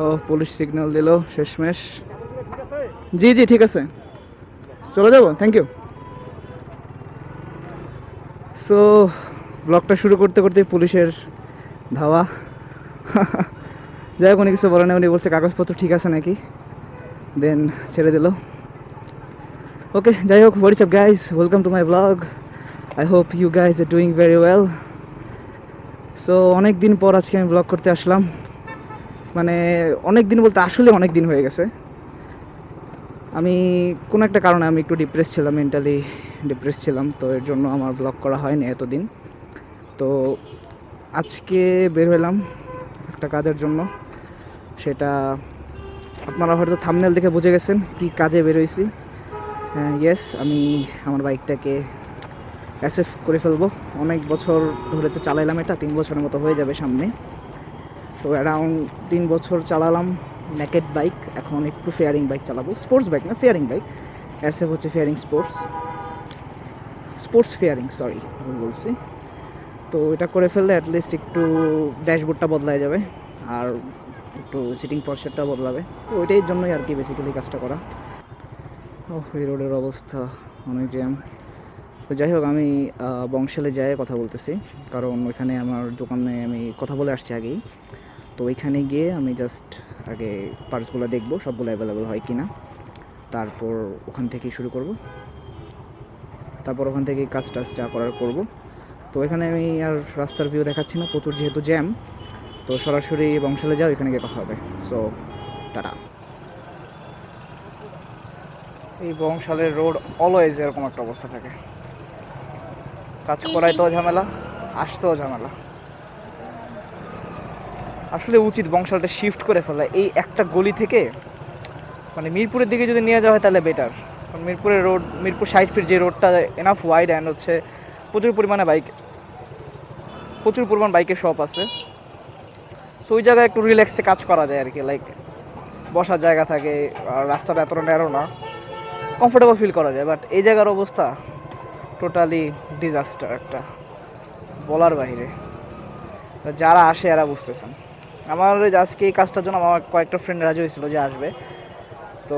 ও police signal দিল শেষমেশ। জি জি ঠিক আছে, চলে যাবো, থ্যাংক ইউ। সো ব্লগটা শুরু করতে করতে পুলিশের ধাওয়া। যাই হোক, উনি কিছু বলে না, উনি বলছে কাগজপত্র ঠিক আছে নাকি, দেন ছেড়ে দিল। ওকে, যাই হোক, what's up guys, welcome to my blog. I hope you guys are doing very well. So অনেক দিন পর আজকে আমি ব্লগ করতে আসলাম, মানে অনেক দিন বলতে আসলে অনেক দিন হয়ে গেছে। আমি কোনো একটা কারণে আমি একটু ডিপ্রেস ছিলাম, মেন্টালি ডিপ্রেস ছিলাম, তো এর জন্য আমার ব্লগ করা হয়নি এতদিন। তো আজকে বের হলাম একটা কাজের জন্য, সেটা আপনারা হয়তো থাম্বনেল দেখে বুঝে গেছেন কি কাজে বের হয়েছি। ইয়েস, আমি আমার বাইকটাকে অ্যাসেফ করে ফেলবো। অনেক বছর ধরে তো চালাইলাম, এটা 3 বছরের মতো হয়ে যাবে সামনে। তো অ্যারাউন্ড 3 বছর চালালাম নেকেড বাইক, এখন একটু ফেয়ারিং বাইক চালাবো। স্পোর্টস বাইক না, ফেয়ারিং বাইক। অ্যাসেফ হচ্ছে ফেয়ারিং স্পোর্টস ফেয়ারিং, সরি ভুল বলছি। তো এটা করে ফেললে অ্যাটলিস্ট একটু ড্যাশবোর্ডটা বদলায় যাবে, আর একটু সিটিং পশ্চারটা বদলাবে। তো ওইটাই জন্যই আর কি বেসিক্যালি কাজটা করা। ও এই রোডের অবস্থা, অনেক জ্যাম। তো যাই হোক, আমি বংশালে যাই কথা বলতেছি, কারণ ওইখানে আমার দোকানে আমি কথা বলে আসছি আগেই। তো ওইখানে গিয়ে আমি জাস্ট আগে পার্টসগুলো দেখবো সবগুলো অ্যাভেলেবেল হয় কি না, তারপর ওখান থেকেই শুরু করব, তারপর ওখান থেকেই কাজ টাজ যা করার করব। তো এখানে আমি আর রাস্তার ভিউ দেখাচ্ছি না, প্রচুর যেহেতু জ্যাম। তো সরাসরি বংশালে যাও, এখানে গিয়ে কথা হবে। So tata. এই বংশালের রোড অলওয়েজ এরকম একটা অবস্থা থাকে, কাজ করাইতেও ঝামেলা, আসতেও ঝামেলা। আসলে উচিত বংশালটা শিফট করে ফেলা এই একটা গলি থেকে, মানে মিরপুরের দিকে যদি নিয়ে যাওয়া হয় তাহলে বেটার। কারণ মিরপুরের রোড, মিরপুর 60 ফিট যে রোডটা এনাফ ওয়াইড, অ্যান্ড হচ্ছে প্রচুর পরিমাণ বাইকের শপ আছে। সো ওই জায়গায় একটু রিল্যাক্সে কাজ করা যায় আর কি, লাইক বসার জায়গা থাকে, আর রাস্তাটা এতটা ন্যারো না, কমফোর্টেবল ফিল করা যায়। বাট এই জায়গার অবস্থা টোটালি ডিজাস্টার একটা, বলার বাইরে। যারা আসে এরা বুঝতেছেন। আমার আজকে এই কাজটার জন্য আমার কয়েকটা ফ্রেন্ড রাজি হয়েছিল যে আসবে। তো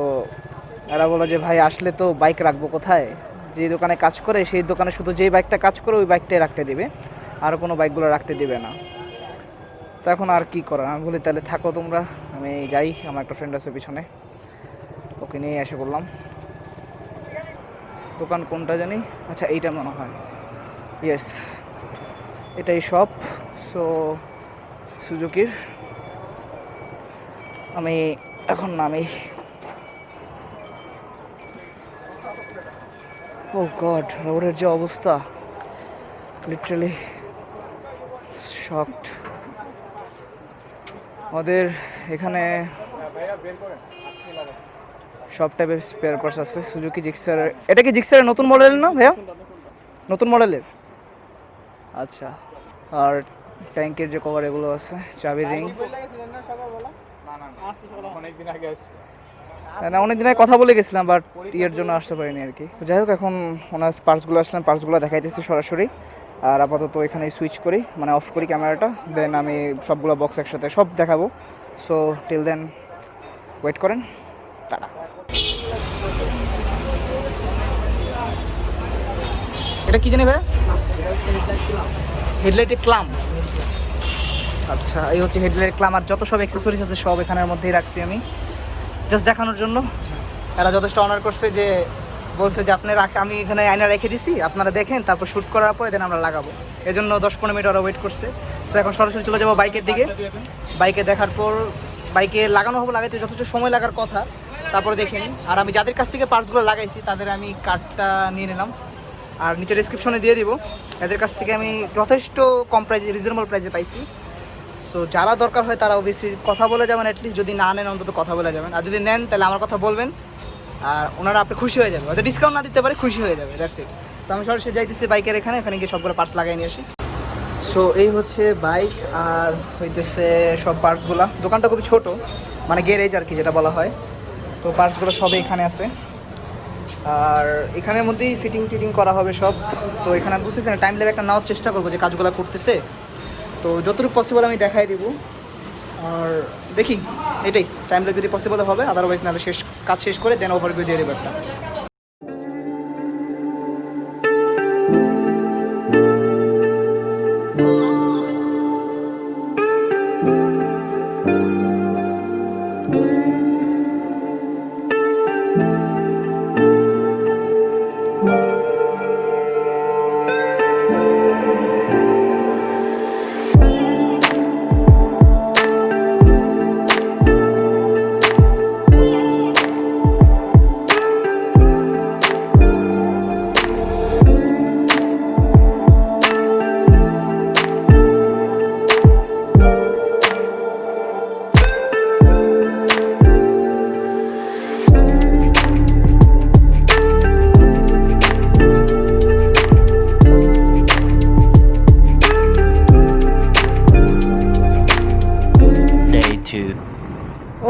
এরা বলে যে ভাই আসলে তো বাইক রাখবো কোথায়, যে দোকানে কাজ করে সেই দোকানে শুধু যেই বাইকটা কাজ করে ওই বাইকটাই রাখতে দিবে, আর কোনো বাইকগুলো রাখতে দিবে না। তো এখন আর কি করার, আমি বলি তাহলে থাকো তোমরা, আমি যাই, আমার একটা ফ্রেন্ড আছে পিছনে, ওকে নিয়ে এসে বললাম। দোকান কোনটা জানি, আচ্ছা এইটা মনে হয়, ইয়েস এটাই শপ। সো সুজুকির আমি এখন নামি। ও গড, রোডের যে অবস্থা, লিটারালি শকড। আমাদের এখানে সব টাইপের স্পেয়ার পার্টস আছে। সুজুকি জিক্সার, এটা কি জিক্সারের নতুন মডেল না ভাইয়া? নতুন মডেলের, আচ্ছা। আর ট্যাঙ্কের যে কভার এগুলো আছে, চাবির রিং। না অনেক দিন আগে কথা বলে গেছিলাম, বাট ইয়ের জন্য আসতে পারিনি আর কি। যাই হোক, এখন ওনার পার্টসগুলো আসলাম, পার্টসগুলো দেখাইতেছি সরাসরি। আর আপাতত এখানে সুইচ করি, মানে অফ করি ক্যামেরাটা, দেন আমি সবগুলো বক্স একসাথে সব দেখাবো। সো টিল দেন ওয়েট করেন, টাটা। এটা কি জানি ভাই? হেডলাইটের ক্লাম। আচ্ছা, এই হচ্ছে হেডলাইটের ক্লাম, আর যত সব অ্যাক্সেসরিজ আছে সব এখানের মধ্যেই রাখছি আমি, জাস্ট দেখানোর জন্য। এরা যথেষ্ট অনার করছে, যে বলছে যে আপনি আমি এখানে আয়না রেখে দিছি, আপনারা দেখেন, তারপর শ্যুট করার পরে দেন আমরা লাগাবো। এই জন্য 10-15 মিনিট ওরা ওয়েট করছে। সো এখন সরাসরি চলে যাবো বাইকের দিকে। বাইকে দেখার পর, বাইকে লাগানো হবে, লাগাইতে যথেষ্ট সময় লাগার কথা, তারপরে দেখে নিন। আর আমি যাদের কাছ থেকে পার্টসগুলো লাগাইছি তাদের আমি কার্ডটা নিয়ে নিলাম, আর নিচে ডিসক্রিপশনে দিয়ে দিব। এদের কাছ থেকে আমি যথেষ্ট কম প্রাইসে, রিজনেবল প্রাইসে পাইছি। সো যারা দরকার হয় তারা অবশ্যই কথা বলে যাবেন, অ্যাটলিস্ট যদি না নেন অন্তত কথা বলে যাবেন, আর যদি নেন তাহলে আমার কথা বলবেন, আর ওনারা আপনি খুশি হয়ে যাবে। হয়তো ডিসকাউন্ট না দিতে পারে, খুশি হয়ে যাবে, দ্যাটস ইট। তো আমি সরাসরি যাইতেছি বাইকের এখানে গিয়ে সবগুলো পার্টস লাগাই নিয়ে আসি। সো এই হচ্ছে বাইক, আর হইতেছে সব পার্টসগুলো। দোকানটা খুবই ছোট, মানে গ্যারেজ আর কি যেটা বলা হয়। তো পার্টসগুলো সবই এখানে আছে, আর এখানের মধ্যেই ফিটিং করা হবে সব। তো এখানে বুঝতেছি না, টাইম লেগে একটা নেওয়ার চেষ্টা করবো যে কাজগুলো করতেছে। তো যতটুকু পসিবল আমি দেখাই দিব। আর দেখি এটাই টাইমটা যদি পসিবল হবে, আদারওয়াইজ নাহলে কাজ শেষ করে দেন ওভারভিউ দিয়ে দেবো একটা।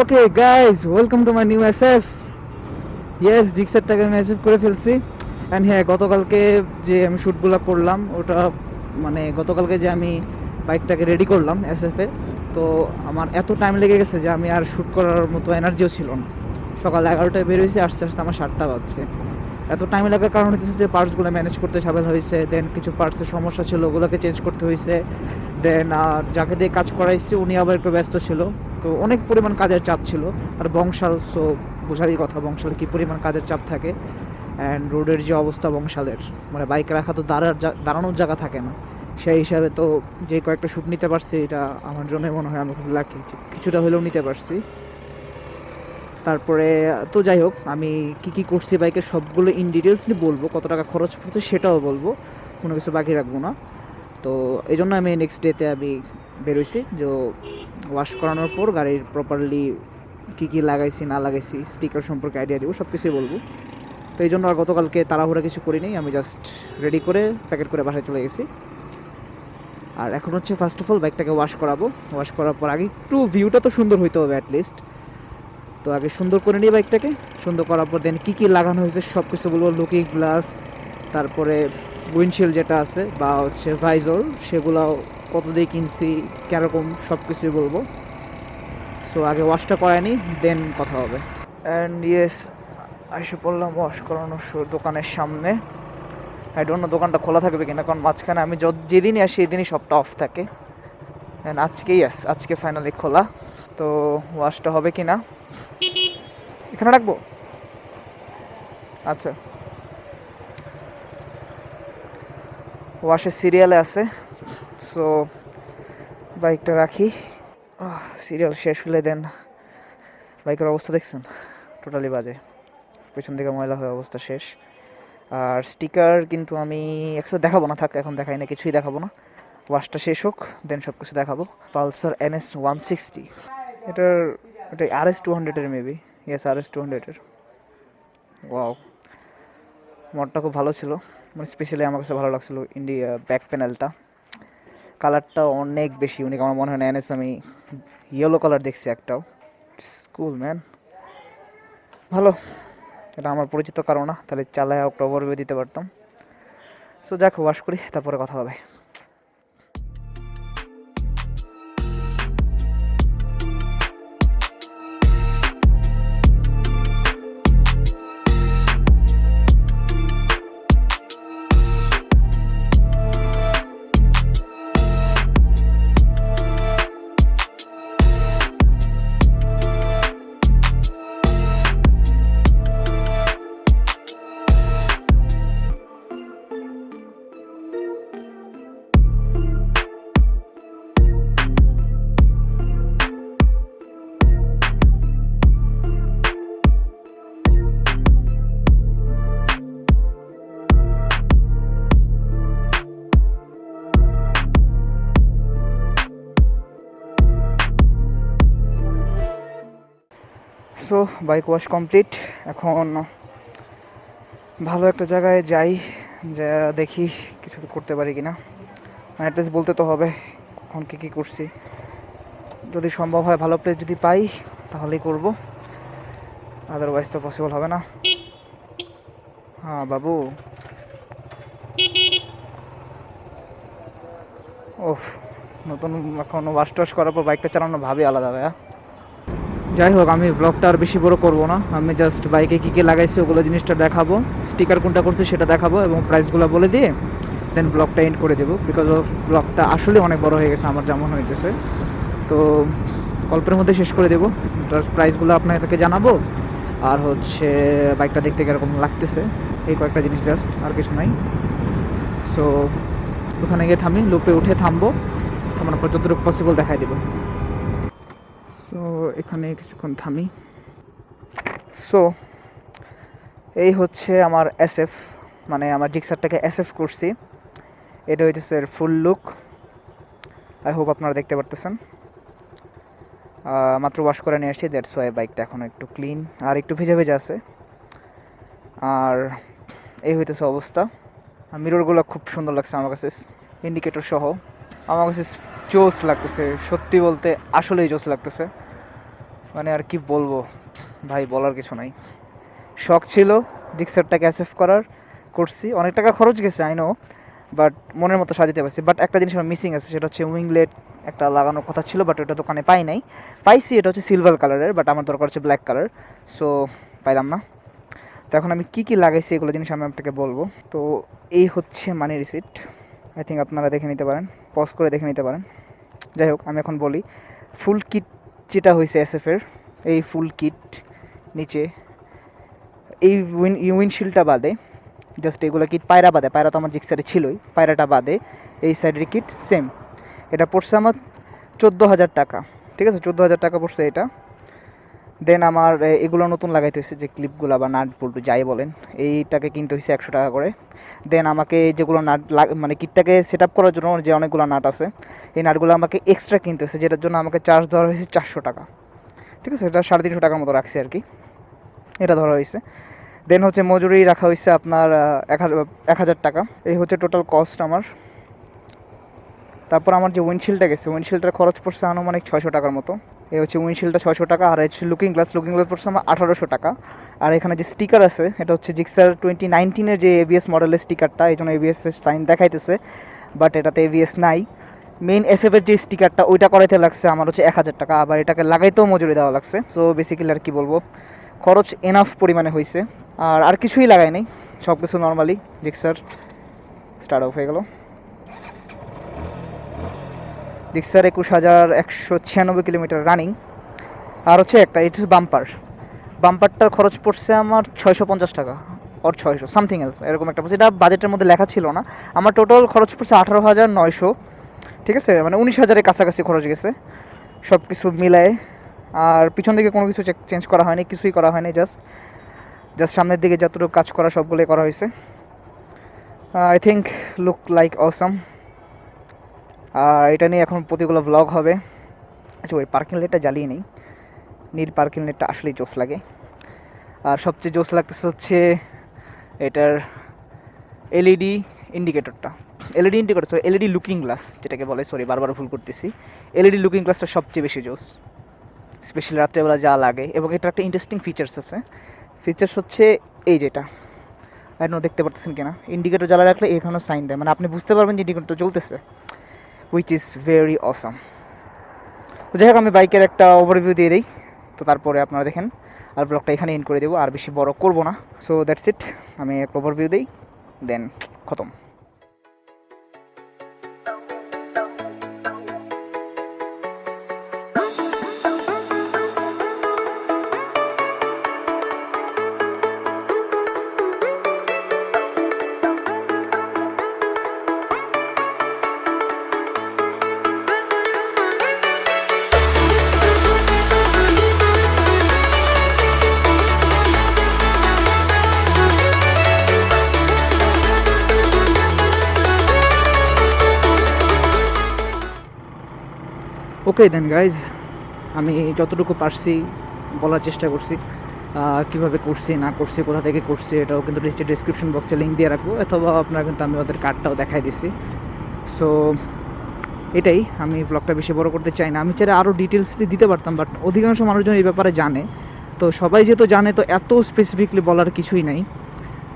Okay guys, welcome to my new SF. Yes, জিক্সারটাকে আমি এসএফ করে ফেলছি। অ্যান্ড হ্যাঁ, গতকালকে যে আমি শ্যুটগুলো করলাম ওটা মানে গতকালকে যে আমি বাইকটাকে রেডি করলাম এসএফে, তো আমার এত টাইম লেগে গেছে যে আমি আর শ্যুট করার মতো এনার্জিও ছিল না। সকাল 11টায় বেরোয়েছি, আস্তে আস্তে আমার 7টা বাজছে। এত টাইম লাগার কারণ হচ্ছে যে পার্টসগুলো ম্যানেজ করতে ঝামেলা হয়েছে, দেন কিছু পার্টসের সমস্যা ছিল, ওগুলোকে চেঞ্জ করতে হয়েছে। দেন যাকে দিয়ে কাজ করাইছি উনি আবার একটু ব্যস্ত ছিল, তো অনেক পরিমাণ কাজের চাপ ছিল। আর বংশাল, সো বোঝারই কথা বংশালে কী পরিমাণ কাজের চাপ থাকে। অ্যান্ড রোডের যে অবস্থা বংশালের, মানে বাইক রাখা তো দাঁড়ানোর জায়গা থাকে না। সেই হিসাবে তো যে কয়েকটা শ্যুট নিতে পারছি, এটা আমার জন্যই মনে হয় আমি খুব লাকি, কিছুটা হলেও নিতে পারছি। তারপরে তো যাই হোক, আমি কি করছি বাইকের সবগুলো ইন ডিটেলসলি বলবো, কত টাকা খরচ পড়ছে সেটাও বলবো, কোনো কিছু বাকি রাখবো না। তো এই জন্য আমি নেক্সট ডেতে আমি বেরোইছি, যে ওয়াশ করানোর পর গাড়ির প্রপারলি কী লাগাইছি না লাগাইছি, স্টিকার সম্পর্কে আইডিয়া দেবো, সব কিছুই বলবো। তো এই জন্য আর গতকালকে তাড়াহুড়া কিছু করিনি, আমি জাস্ট রেডি করে প্যাকেট করে বাসায় চলে গেছি। আর এখন হচ্ছে ফার্স্ট অফ অল বাইকটাকে ওয়াশ করাবো। ওয়াশ করার পর আগে একটু ভিউটা তো সুন্দর হইতে হবে অ্যাটলিস্ট, তো আগে সুন্দর করে নিই বাইকটাকে। সুন্দর করার পর দেন কী লাগানো হয়েছে সব কিছু বলবো। লুকিং গ্লাস, তারপরে উইন্ডশিল্ড যেটা আছে বা হচ্ছে ভাইজর, সেগুলো কত দিয়ে কিনছি, কীরকম, সব কিছুই বলবো। সো আগে ওয়াশটা করায় নিই, দেন কথা হবে। অ্যান্ড ইয়েস, এসে পড়লাম ওয়াশ করানোর দোকানের সামনে। আই ডোন্ট নো দোকানটা খোলা থাকবে কিনা, কারণ মাঝখানে আমি যেদিনই আসি সেদিনই সবটা অফ থাকে। অ্যান্ড আজকে ফাইনালি খোলা। তো ওয়াশটা হবে কি না, এখানে রাখবো। আচ্ছা, ওয়াশের সিরিয়ালে আছে, সো বাইকটা রাখি। সিরিয়াল শেষ হলে দেন বাইকের অবস্থা দেখছেন, টোটালি বাজে, পেছন দিকে ময়লা হয়ে অবস্থা শেষ। আর স্টিকার কিন্তু আমি একসাথে দেখাবো না, থাক এখন দেখাই না, কিছুই দেখাবো না। ওয়াশটা শেষ হোক, দেন সব কিছু দেখাবো। পালসার NS 160, এটা RS 200-এর মেবি, ইয়েস RS 200-এর। ওয়াও, মডটা খুব ভালো ছিল, মানে স্পেশালি আমার কাছে ভালো লাগছিলো ইন্ডিয়া ব্যাক প্যানেলটা, কালারটা অনেক বেশি ইউনিক। আমার মনে হয় না NS আমি ইয়েলো কালার দেখছি একটাও। স্কুল ম্যান, ভালো। এটা আমার পরিচিত কারো না, তাহলে চালায় অক্টোবর দিতে পারতাম। সো যাক, ওয়াশ করি, তারপরে কথা হবে। So bike wash complete. এখন ভালো একটা জায়গায় যাই, যা দেখি কিছু করতে পারি কিনা, অ্যাটলিস্ট বলতে তো হবে কখন কী করছি। যদি সম্ভব হয়, ভালো প্লেস যদি পাই তাহলেই করব, আদারওয়াইজ তো পসিবল হবে না। হ্যাঁ বাবু, ওহ নতুন এখন ওয়াশ টাশ করার পর বাইকটা চালানো ভাবে আলাদা ভাইয়া। যাই হোক, আমি ব্লগটা আর বেশি বড় করব না, আমি জাস্ট বাইকে কী কী লাগাইছি ওগুলো জিনিসটা দেখাবো, স্টিকার কোনটা করছি সেটা দেখাবো এবং প্রাইসগুলো বলে দিয়ে দেন ব্লগটা এন্ড করে দেবো। বিকজ অফ ব্লগটা আসলে অনেক বড় হয়ে গেছে আমার যেমন হয়েছে, তো গল্পের মধ্যে শেষ করে দেবো। প্রাইসগুলো আপনাদেরকে জানাবো, আর হচ্ছে বাইকটা দেখতে কীরকম লাগতেছে, এই কয়েকটা জিনিস জাস্ট, আর কিছু নাই। সো ওখানে গিয়ে থামি, লুপে উঠে থামবো, আমার আপনার যতটুকু পসিবল দেখাই দেবো। সো এখানে কিছুক্ষণ থামি। সো এই হচ্ছে আমার এসএফ, মানে আমার জিক্সারটাকে এসএফ করছি, এটা হইতেছে এর ফুল লুক। আই হোপ আপনারা দেখতে পারতেছেন। মাত্র ওয়াশ করে নিয়ে আসছি, দ্যাটস ওয়াই বাইকটা এখন একটু ক্লিন আর একটু ভেজা ভেজা আছে। আর এই হইতেছে অবস্থা। মিররগুলো খুব সুন্দর লাগছে আমার কাছে, ইন্ডিকেটর সহ আমার কাছে জোস লাগতেছে, সত্যি বলতে আসলেই জোস লাগতেছে। মানে আর কি বলবো ভাই, বলার কিছু নাই। শখ ছিল জিক্সারটাকে অ্যাসেফ করার, করছি, অনেক টাকা খরচ গেছে আই নো, বাট মনের মতো সাজাতে পারছি। বাট একটা জিনিস আমার মিসিং আছে, সেটা হচ্ছে উইংলেট একটা লাগানোর কথা ছিল, বাট ওটা দোকানে পাই নাই। পাইছি, এটা হচ্ছে সিলভার কালারের, বাট আমার দরকার হচ্ছে ব্ল্যাক কালার, সো পাইলাম না। তো এখন আমি কী কী লাগাইছি এগুলো জিনিস আমি আপনাকে বলবো। তো এই হচ্ছে মানি রিসিট, আই থিঙ্ক আপনারা দেখে নিতে পারেন, পজ করে দেখে নিতে পারেন। যাই হোক, আমি এখন বলি ফুল কিট যেটা হয়েছে এসএফের, এই ফুল কিট নিচে এই উইন্ডশিল্ডটা বাদে, জাস্ট এগুলো কিট পায়রা বাদে, পায়রা তো আমার জিক্সারে ছিলই, পায়রাটা বাদে এই সাইডের কিট সেম। এটা পড়ছে আমার 14,000 টাকা, ঠিক আছে, 14,000 টাকা পড়ছে এটা। দেন আমার এগুলো নতুন লাগাইতে হয়েছে, যে ক্লিপগুলো বা নাট বল্টু যাই বলেন, এইটাকে কিনতে হয়েছে 100 টাকা করে। দেন আমাকে যেগুলো নাট মানে কিটটাকে সেট আপ করার জন্য যে অনেকগুলো নাট আছে, এই নাটগুলো আমাকে এক্সট্রা কিনতে হয়েছে, যেটার জন্য আমাকে চার্জ ধরা হয়েছে 400 টাকা, ঠিক আছে, এটা 350 টাকার মতো রাখছি আর কি, এটা ধরা হয়েছে। দেন হচ্ছে মজুরি রাখা হয়েছে আপনার 1,000 টাকা, এই হচ্ছে টোটাল কস্ট আমার। তারপর আমার যে উইন্ডশিল্ডটা গেছে, উইন্ডশিল্ডটার খরচ পড়ছে আনুমানিক 600 টাকার মতো। এই হচ্ছে উইন্ডশিল্ডটা 600 টাকা, আর হচ্ছে লুকিং গ্লাস পড়ছে আমার 1800 টাকা। আর এখানে যে স্টিকার আছে, এটা হচ্ছে জিক্সার 2019-এর যে এবিএস মডেলের স্টিকারটা, এই জন্য এবিএস সাইন দেখাইতেছে, বাট এটাতে এবিএস নাই। মেইন এসএফের যে স্টিকারটা ওইটা করাইতে লাগছে আমার হচ্ছে 1,000 টাকা, আবার এটাকে লাগাইতেও মজুরি দেওয়া লাগছে। সো বেসিক্যালি আর কি বলবো, খরচ এনাফ পরিমাণে হয়েছে, আর কিছুই লাগাই নাই, সব কিছু নর্মালি। জিক্সার স্টার্ট অফ হয়ে গেল, জিক্সার 21,196 কিলোমিটার রানিং। আর হচ্ছে একটা এটা বাম্পারটার খরচ পড়ছে আমার 650 টাকা, ওর 600 সামথিং এলস এরকম একটা পড়ছে, এটা বাজেটের মধ্যে লেখা ছিল না। আমার টোটাল খরচ পড়ছে 18,900, ঠিক আছে, মানে 19,000-এর কাছাকাছি খরচ গেছে সব কিছু মিলায়ে। আর পিছন দিকে কোনো কিছু চেঞ্জ করা হয়নি, কিছুই করা হয়নি, জাস্ট সামনের দিকে যতটুকু কাজ করা সবগুলোই করা হয়েছে। I think look like awesome. আর এটা নিয়ে এখন প্রতিগুলো ব্লগ হবে। আচ্ছা, ওই পার্কিং লাইটটা জ্বালিয়ে নেই, নীল পার্কিং লাইটটা আসলেই জোস লাগে। আর সবচেয়ে জোস লাগতেছে হচ্ছে এটার এলইডি ইন্ডিকেটরটা, এলইডি লুকিং গ্লাস যেটাকে বলে, সরি বারবার ভুল করতেছি, এলইডি লুকিং গ্লাসটা সবচেয়ে বেশি জোস, স্পেশালি রাত্রেবেলা যা লাগে। এবং এটা একটা ইন্টারেস্টিং ফিচার্স আছে, ফিচার্স হচ্ছে এই যেটা এখন দেখতে পাচ্ছেন কিনা, ইন্ডিকেটর জ্বালা রাখলে এখানেও সাইন দেয়, মানে আপনি বুঝতে পারবেন যে ইন্ডিকেটর জ্বলতেছে, হুইচ ইজ ভেরি অসাম। তো যাই হোক, আমি বাইকের একটা ওভারভিউ দিয়ে দিই, তো তারপরে আপনারা দেখেন, আর ব্লগটা এখানে এন্ড করে দেবো, আর বেশি বড় করব না। সো দ্যাটস ইট, আমি একটা ওভারভিউ দিই, দেন খতম। ওকে দেন গাইজ, আমি যতটুকু পারছি বলার চেষ্টা করছি, কীভাবে করছি না করছি, কোথা থেকে করছি, এটাও কিন্তু ডিসক্রিপশন বক্সে লিঙ্ক দিয়ে রাখবো, অথবা আপনারা কিন্তু আমি ওদের কার্ডটাও দেখাই দিছি। সো এটাই, আমি ব্লগটা বেশি বড় করতে চাই না, আমি চাইলে আরও ডিটেলস দিতে পারতাম, বাট অধিকাংশ মানুষজন এই ব্যাপারে জানে, তো সবাই যেহেতু জানে, তো এত স্পেসিফিকলি বলার কিছুই নাই।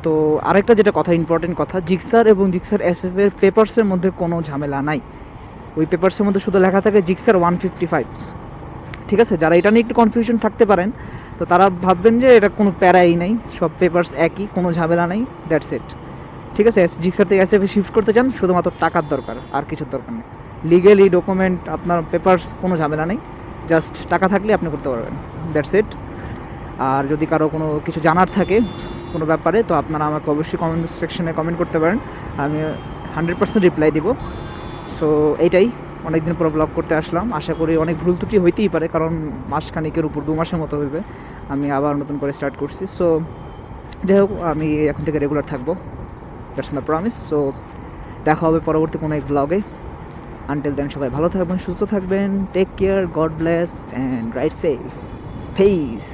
তো আরেকটা যেটা কথা, ইম্পর্টেন্ট কথা, জিক্সার এবং জিক্সার এসএফের পেপারসের মধ্যে কোনো ঝামেলা নাই, ওই পেপারসের মধ্যে শুধু লেখা থাকে জিক্সার 155। ঠিক আছে, যারা এটা নিয়ে একটু কনফিউশন থাকতে পারেন তো তারা ভাববেন যে এটা কোনো প্যারাই নেই, সব পেপারস একই, কোনো ঝামেলা নেই, দ্যাটস ইট। ঠিক আছে, জিক্সার থেকে এসএফে শিফট করতে চান, শুধুমাত্র টাকার দরকার, আর কিছুর দরকার নেই। লিগেলি ডকুমেন্ট আপনার পেপারস কোনো ঝামেলা নেই, জাস্ট টাকা থাকলে আপনি করতে পারবেন, দ্যাটস ইট। আর যদি কারো কোনো কিছু জানার থাকে কোনো ব্যাপারে তো আপনারা আমাকে অবশ্যই কমেন্ট সেকশনে কমেন্ট করতে পারেন, আমি 100% রিপ্লাই দিব। সো এইটাই, অনেকদিন পর ব্লগ করতে আসলাম, আশা করি অনেক ভুল ত্রুটি হইতেই পারে, কারণ মাসখানিকের উপর 2 মাসের মতো হইবে আমি আবার নতুন করে স্টার্ট করছি। সো যাই হোক, আমি এখন থেকে রেগুলার থাকবো, দ্যাটস মাই প্রমিস। সো দেখা হবে পরবর্তী কোনো এক ব্লগে। আনটিল দেন সবাই ভালো থাকবেন, সুস্থ থাকবেন, take care, God bless and ride safe, piece.